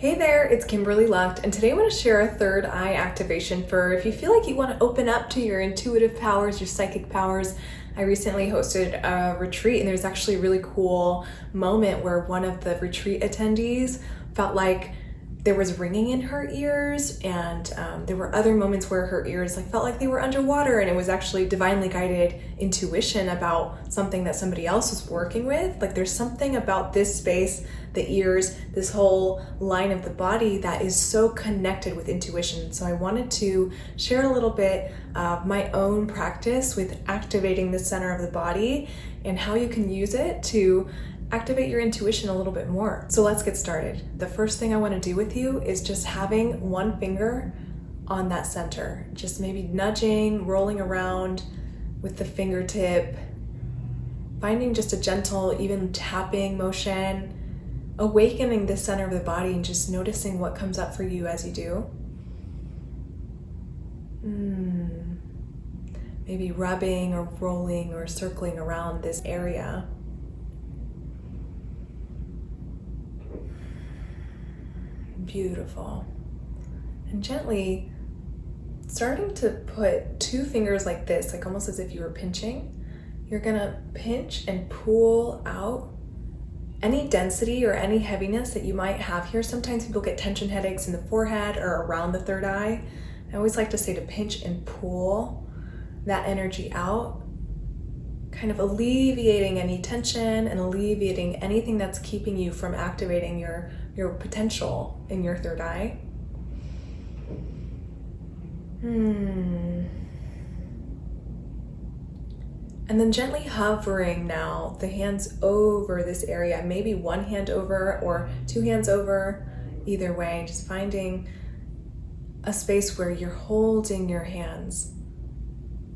Hey there, it's Kimberly Lucht, and today I want to share a third eye activation for if you feel like you want to open up to your intuitive powers, your psychic powers. I recently hosted a retreat, and there's actually a really cool moment where one of the retreat attendees felt like there was ringing in her ears, and there were other moments where her ears felt like they were underwater, and it was actually divinely guided intuition about something that somebody else was working with. Like, there's something about this space, the ears, this whole line of the body that is so connected with intuition. So I wanted to share a little bit of my own practice with activating the center of the body and how you can use it to activate your intuition a little bit more. So let's get started. The first thing I want to do with you is just having one finger on that center, just maybe nudging, rolling around with the fingertip, finding just a gentle, even tapping motion, awakening the center of the body and just noticing what comes up for you as you do. Maybe rubbing or rolling or circling around this area. Beautiful. And gently starting to put two fingers like this, like almost as if you were pinching. You're gonna pinch and pull out any density or any heaviness that you might have here. Sometimes people get tension headaches in the forehead or around the third eye. I always like to say to pinch and pull that energy out, kind of alleviating any tension and alleviating anything that's keeping you from activating your potential in your third eye. And then gently hovering now the hands over this area, maybe one hand over or two hands over, either way, just finding a space where you're holding your hands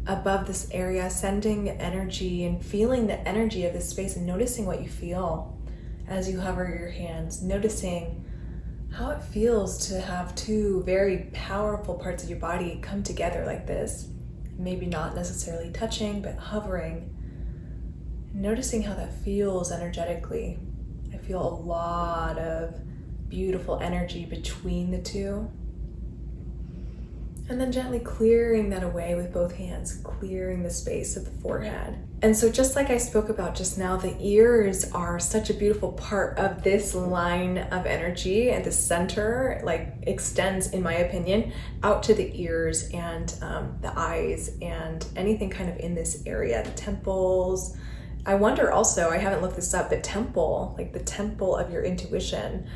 above this area, sending energy and feeling the energy of this space and noticing what you feel as you hover your hands, noticing how it feels to have two very powerful parts of your body come together like this. Maybe not necessarily touching, but hovering. Noticing how that feels energetically. I feel a lot of beautiful energy between the two. And then gently clearing that away with both hands, clearing the space of the forehead. And so just like I spoke about just now, the ears are such a beautiful part of this line of energy, and the center extends, in my opinion, out to the ears and the eyes and anything kind of in this area, the temples. I wonder also, I haven't looked this up, but temple, like the temple of your intuition.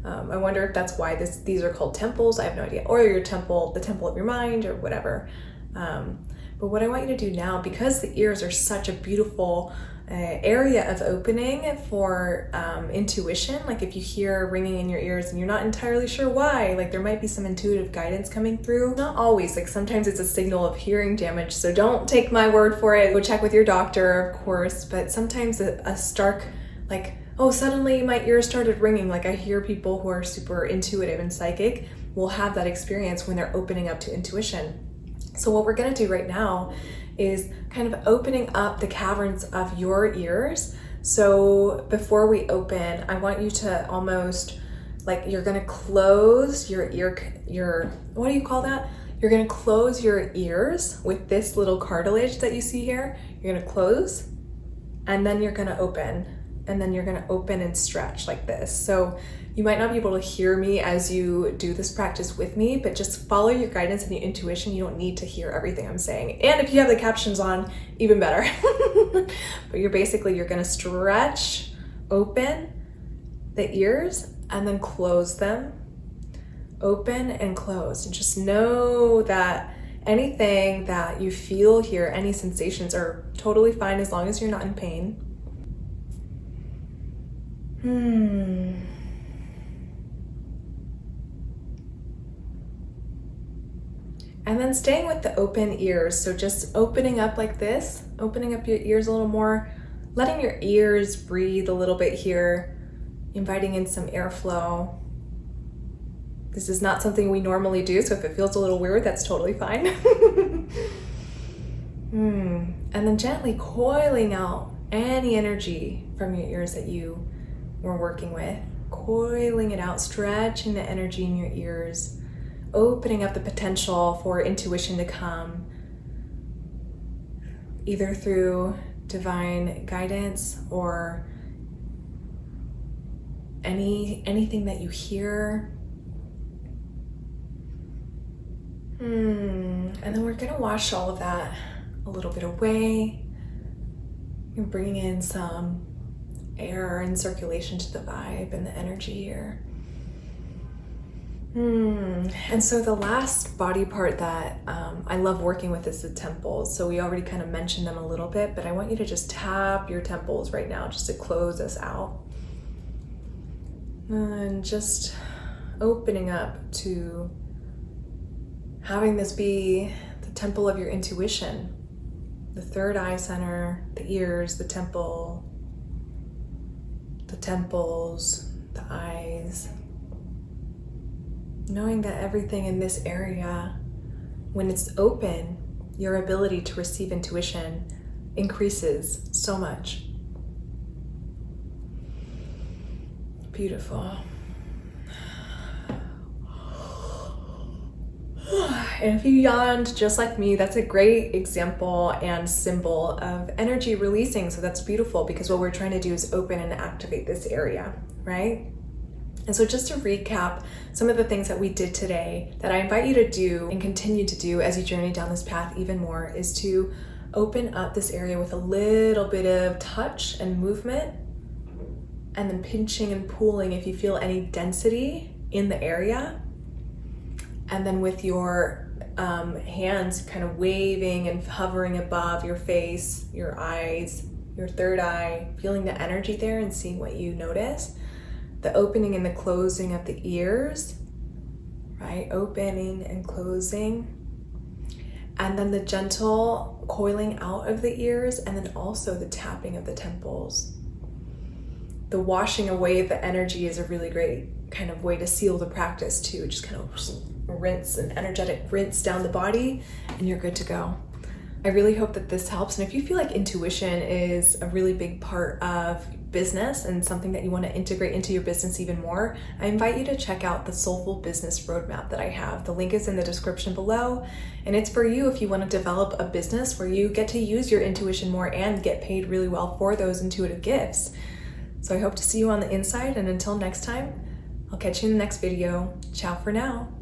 I wonder if that's why these are called temples. I have no idea. Or your temple, the temple of your mind or whatever. But what I want you to do now, because the ears are such a beautiful area of opening for intuition, like if you hear ringing in your ears and you're not entirely sure why, like there might be some intuitive guidance coming through. Not always, like sometimes it's a signal of hearing damage. So don't take my word for it. Go check with your doctor, of course. But sometimes a stark, oh, suddenly my ears started ringing. Like I hear people who are super intuitive and psychic will have that experience when they're opening up to intuition. So what we're gonna do right now is kind of opening up the caverns of your ears. So before we open, I want you to almost, you're gonna close your what do you call that? You're gonna close your ears with this little cartilage that you see here. You're gonna close, and then you're gonna open. And then you're gonna open and stretch like this. So you might not be able to hear me as you do this practice with me, but just follow your guidance and your intuition. You don't need to hear everything I'm saying. And if you have the captions on, even better. But you're gonna stretch, open the ears, and then close them. Open and close. And just know that anything that you feel here, any sensations are totally fine as long as you're not in pain. And then staying with the open ears. So just opening up like this, opening up your ears a little more, letting your ears breathe a little bit here, inviting in some airflow. This is not something we normally do, so if it feels a little weird, that's totally fine. And then gently coiling out any energy from your ears that you we're working with. coiling it out, stretching the energy in your ears, opening up the potential for intuition to come, either through divine guidance or anything that you hear. And then we're gonna wash all of that a little bit away. You're bringing in some air and circulation to the vibe and the energy here. And so the last body part that I love working with is the temples. So we already kind of mentioned them a little bit, but I want you to just tap your temples right now just to close us out. And just opening up to having this be the temple of your intuition, the third eye center, the ears, the temple, the temples, the eyes. Knowing that everything in this area, when it's open, your ability to receive intuition increases so much. Beautiful. And if you yawned just like me, that's a great example and symbol of energy releasing. So that's beautiful, because what we're trying to do is open and activate this area, right? And so just to recap some of the things that we did today that I invite you to do and continue to do as you journey down this path even more is to open up this area with a little bit of touch and movement, and then pinching and pulling if you feel any density in the area. And then with your hands kind of waving and hovering above your face, your eyes, your third eye, feeling the energy there and seeing what you notice. The opening and the closing of the ears, right? Opening and closing. And then the gentle coiling out of the ears, and then also the tapping of the temples. The washing away of the energy is a really great kind of way to seal the practice too. Just kind of rinse, an energetic rinse down the body, and you're good to go. I really hope that this helps. And if you feel like intuition is a really big part of business and something that you want to integrate into your business even more, I invite you to check out the Soulful Business Roadmap that I have. The link is in the description below, and it's for you if you want to develop a business where you get to use your intuition more and get paid really well for those intuitive gifts. So I hope to see you on the inside, and until next time, I'll catch you in the next video. Ciao for now.